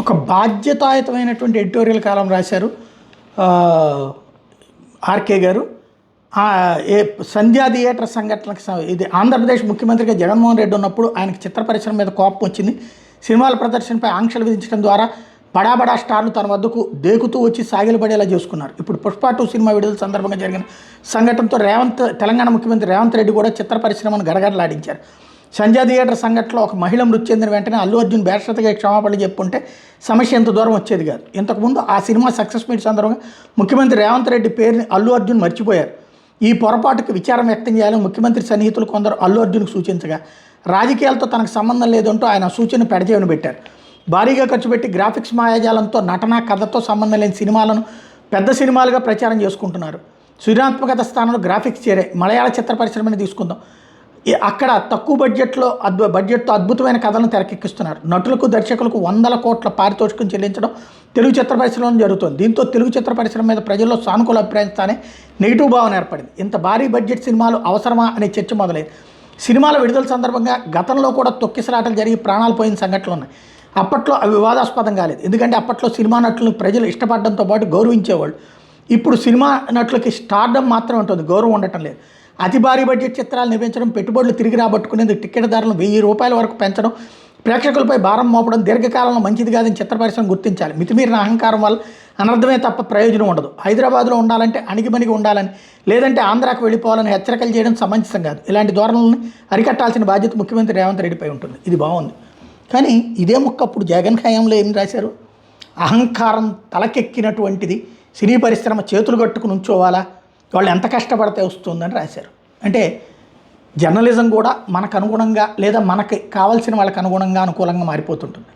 ఒక బాధ్యతాయుతమైనటువంటి ఎడిటోరియల్ కాలం రాశారు ఆర్కే గారు. ఏ సంధ్యా థియేటర్ సంఘటనకు ఇది ఆంధ్రప్రదేశ్ ముఖ్యమంత్రిగా జగన్మోహన్ రెడ్డి ఉన్నప్పుడు ఆయనకి చిత్ర పరిశ్రమ మీద కోపం వచ్చింది. సినిమాల ప్రదర్శనపై ఆంక్షలు విధించడం ద్వారా బడా స్టార్లు తన వద్దకు దేకుతూ వచ్చి సాగిలపడేలా చేసుకున్నారు. ఇప్పుడు పుష్ప 2 సినిమా విడుదల సందర్భంగా జరిగిన సంఘటనతో తెలంగాణ ముఖ్యమంత్రి రేవంత్ రెడ్డి కూడా చిత్ర పరిశ్రమను గడగడలాడించారు. సంధ్యా థియేటర్ సంఘటనలో ఒక మహిళ మృతి చెందిన వెంటనే అల్లు అర్జున్ బేషరతుగా క్షమాపణలు చెప్పుకుంటే సమస్య ఎంత దూరం వచ్చేది కాదు. ఇంతకుముందు ఆ సినిమా సక్సెస్ మీట్ సందర్భంగా ముఖ్యమంత్రి రేవంత్ రెడ్డి పేరుని అల్లు అర్జున్ మర్చిపోయారు. ఈ పొరపాటుకు విచారం వ్యక్తం చేయాలని ముఖ్యమంత్రి సన్నిహితులు కొందరు అల్లు అర్జున్కు సూచించగా రాజకీయాలతో తనకు సంబంధం లేదంటూ ఆయన సూచన పెడచేవని పెట్టారు. భారీగా ఖర్చు పెట్టి గ్రాఫిక్స్ మాయాజాలంతో నటన కథతో సంబంధం లేని సినిమాలను పెద్ద సినిమాలుగా ప్రచారం చేసుకుంటున్నారు. సృజనాత్మకత స్థానంలో గ్రాఫిక్స్ చేరే మలయాళ చిత్ర పరిశ్రమని తీసుకుందాం. అక్కడ తక్కువ బడ్జెట్తో అద్భుతమైన కథలను తెరకెక్కిస్తున్నారు. నటులకు దర్శకులకు 100 కోట్ల పారితోషికం చెల్లించడం తెలుగు చిత్ర పరిశ్రమలో జరుగుతుంది. దీంతో తెలుగు చిత్ర పరిశ్రమ మీద ప్రజల్లో సానుకూల అభిప్రాయంతోనే నెగిటివ్ భావన ఏర్పడింది. ఇంత భారీ బడ్జెట్ సినిమాలు అవసరమా అనే చర్చ మొదలైంది. సినిమాల విడుదల సందర్భంగా గతంలో కూడా తొక్కిసలాటలు జరిగి ప్రాణాలు పోయిన సంఘటనలు ఉన్నాయి. అప్పట్లో అవి వివాదాస్పదం కాలేదు, ఎందుకంటే అప్పట్లో సినిమా నటులను ప్రజలు ఇష్టపడడంతో పాటు గౌరవించేవాళ్ళు. ఇప్పుడు సినిమా నటులకి స్టార్డమ్ మాత్రమే ఉంటుంది, గౌరవం ఉండటం లేదు. అతి భారీ బడ్జెట్ చిత్రాలు నిర్మించడం, పెట్టుబడులు తిరిగి రాబట్టుకునేందుకు టికెట్ ధరలను ₹1000 వరకు పెంచడం, ప్రేక్షకులపై భారం మోపడం దీర్ఘకాలంలో మంచిది కాదని చిత్ర పరిశ్రమ గుర్తించాలి. మితిమీరిన అహంకారం వల్ల అనర్థమే తప్ప ప్రయోజనం ఉండదు. హైదరాబాద్లో ఉండాలంటే అణిగిమణిగి ఉండాలని, లేదంటే ఆంధ్రాకు వెళ్ళిపోవాలని హెచ్చరికలు చేయడం సమంజసం కాదు. ఇలాంటి ధోరణులను అరికట్టాల్సిన బాధ్యత ముఖ్యమంత్రి రేవంత్ రెడ్డిపై ఉంటుంది. ఇది బాగుంది. కానీ ఇదే అప్పుడు జగన్ హయాంలో ఏం రాశారు? అహంకారం తలకెక్కినటువంటిది సినీ పరిశ్రమ చేతులు కట్టుకుని ఉంచోవాలా, వాళ్ళు ఎంత కష్టపడితే వస్తుందని రాశారు. అంటే జర్నలిజం కూడా మనకు అనుగుణంగా లేదా మనకి కావాల్సిన వాళ్ళకి అనుగుణంగా అనుకూలంగా మారిపోతుంటుంది.